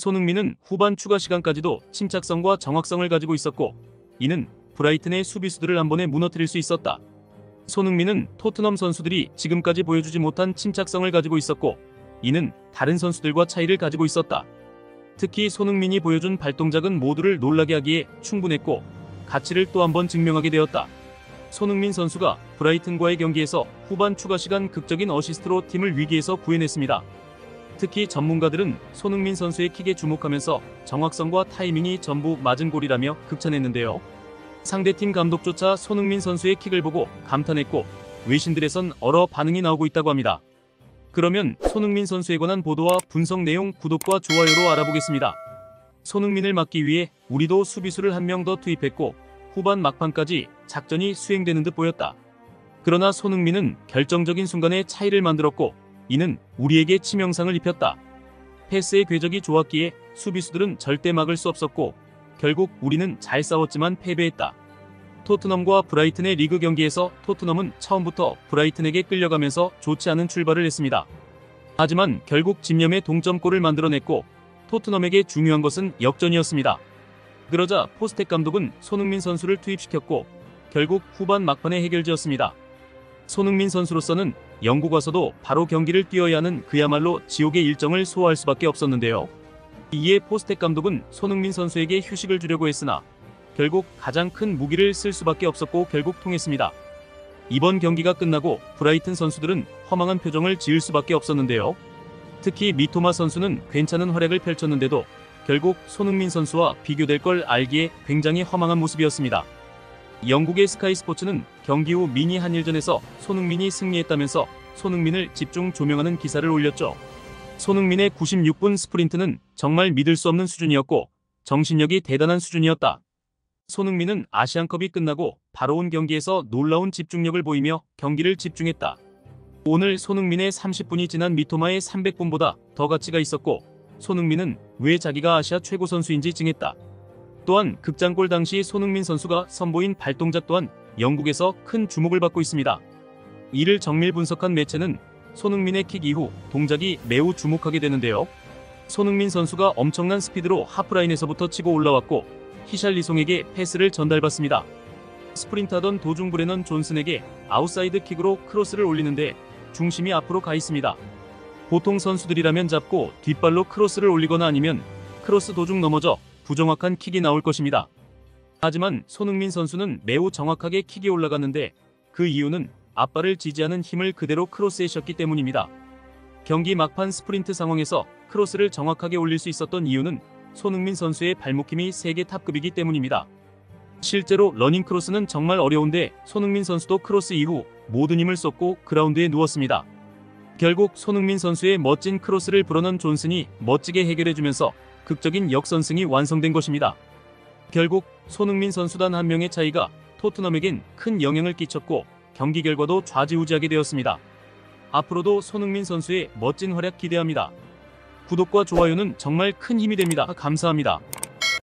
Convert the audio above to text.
손흥민은 후반 추가 시간까지도 침착성과 정확성을 가지고 있었고, 이는 브라이튼의 수비수들을 한 번에 무너뜨릴 수 있었다. 손흥민은 토트넘 선수들이 지금까지 보여주지 못한 침착성을 가지고 있었고, 이는 다른 선수들과 차이를 가지고 있었다. 특히 손흥민이 보여준 발동작은 모두를 놀라게 하기에 충분했고, 가치를 또 한 번 증명하게 되었다. 손흥민 선수가 브라이튼과의 경기에서 후반 추가 시간 극적인 어시스트로 팀을 위기에서 구해냈습니다. 특히 전문가들은 손흥민 선수의 킥에 주목하면서 정확성과 타이밍이 전부 맞은 골이라며 극찬했는데요. 상대팀 감독조차 손흥민 선수의 킥을 보고 감탄했고, 외신들에선 여러 반응이 나오고 있다고 합니다. 그러면 손흥민 선수에 관한 보도와 분석 내용 구독과 좋아요로 알아보겠습니다. 손흥민을 막기 위해 우리도 수비수를 한 명 더 투입했고, 후반 막판까지 작전이 수행되는 듯 보였다. 그러나 손흥민은 결정적인 순간에 차이를 만들었고, 이는 우리에게 치명상을 입혔다. 패스의 궤적이 좋았기에 수비수들은 절대 막을 수 없었고, 결국 우리는 잘 싸웠지만 패배했다. 토트넘과 브라이튼의 리그 경기에서 토트넘은 처음부터 브라이튼에게 끌려가면서 좋지 않은 출발을 했습니다. 하지만 결국 집념의 동점골을 만들어냈고, 토트넘에게 중요한 것은 역전이었습니다. 그러자 포스텍 감독은 손흥민 선수를 투입시켰고, 결국 후반 막판에 해결지었습니다. 손흥민 선수로서는 영국 와서도 바로 경기를 뛰어야 하는 그야말로 지옥의 일정을 소화할 수밖에 없었는데요. 이에 포스텍 감독은 손흥민 선수에게 휴식을 주려고 했으나 결국 가장 큰 무기를 쓸 수밖에 없었고 결국 통했습니다. 이번 경기가 끝나고 브라이튼 선수들은 허망한 표정을 지을 수밖에 없었는데요. 특히 미토마 선수는 괜찮은 활약을 펼쳤는데도 결국 손흥민 선수와 비교될 걸 알기에 굉장히 허망한 모습이었습니다. 영국의 스카이 스포츠는 경기 후 미니 한일전에서 손흥민이 승리했다면서 손흥민을 집중 조명하는 기사를 올렸죠. 손흥민의 96분 스프린트는 정말 믿을 수 없는 수준이었고, 정신력이 대단한 수준이었다. 손흥민은 아시안컵이 끝나고 바로 온 경기에서 놀라운 집중력을 보이며 경기를 집중했다. 오늘 손흥민의 30분이 지난 미토마의 300분보다 더 가치가 있었고, 손흥민은 왜 자기가 아시아 최고 선수인지 증했다. 또한 극장골 당시 손흥민 선수가 선보인 발동작 또한 영국에서 큰 주목을 받고 있습니다. 이를 정밀 분석한 매체는 손흥민의 킥 이후 동작이 매우 주목하게 되는데요. 손흥민 선수가 엄청난 스피드로 하프라인에서부터 치고 올라왔고, 히샬리송에게 패스를 전달받습니다. 스프린트하던 도중 브레넌 존슨에게 아웃사이드 킥으로 크로스를 올리는데 중심이 앞으로 가 있습니다. 보통 선수들이라면 잡고 뒷발로 크로스를 올리거나 아니면 크로스 도중 넘어져 부정확한 킥이 나올 것입니다. 하지만 손흥민 선수는 매우 정확하게 킥이 올라갔는데 그 이유는 앞발을 지지하는 힘을 그대로 크로스에 셨기 때문입니다. 경기 막판 스프린트 상황에서 크로스를 정확하게 올릴 수 있었던 이유는 손흥민 선수의 발목 힘이 세계 탑급이기 때문입니다. 실제로 러닝 크로스는 정말 어려운데 손흥민 선수도 크로스 이후 모든 힘을 쏟고 그라운드에 누웠습니다. 결국 손흥민 선수의 멋진 크로스를 불어넣은 존슨이 멋지게 해결해주면서 극적인 역선승이 완성된 것입니다. 결국 손흥민 선수 단 한 명의 차이가 토트넘에겐 큰 영향을 끼쳤고 경기 결과도 좌지우지하게 되었습니다. 앞으로도 손흥민 선수의 멋진 활약 기대합니다. 구독과 좋아요는 정말 큰 힘이 됩니다. 감사합니다.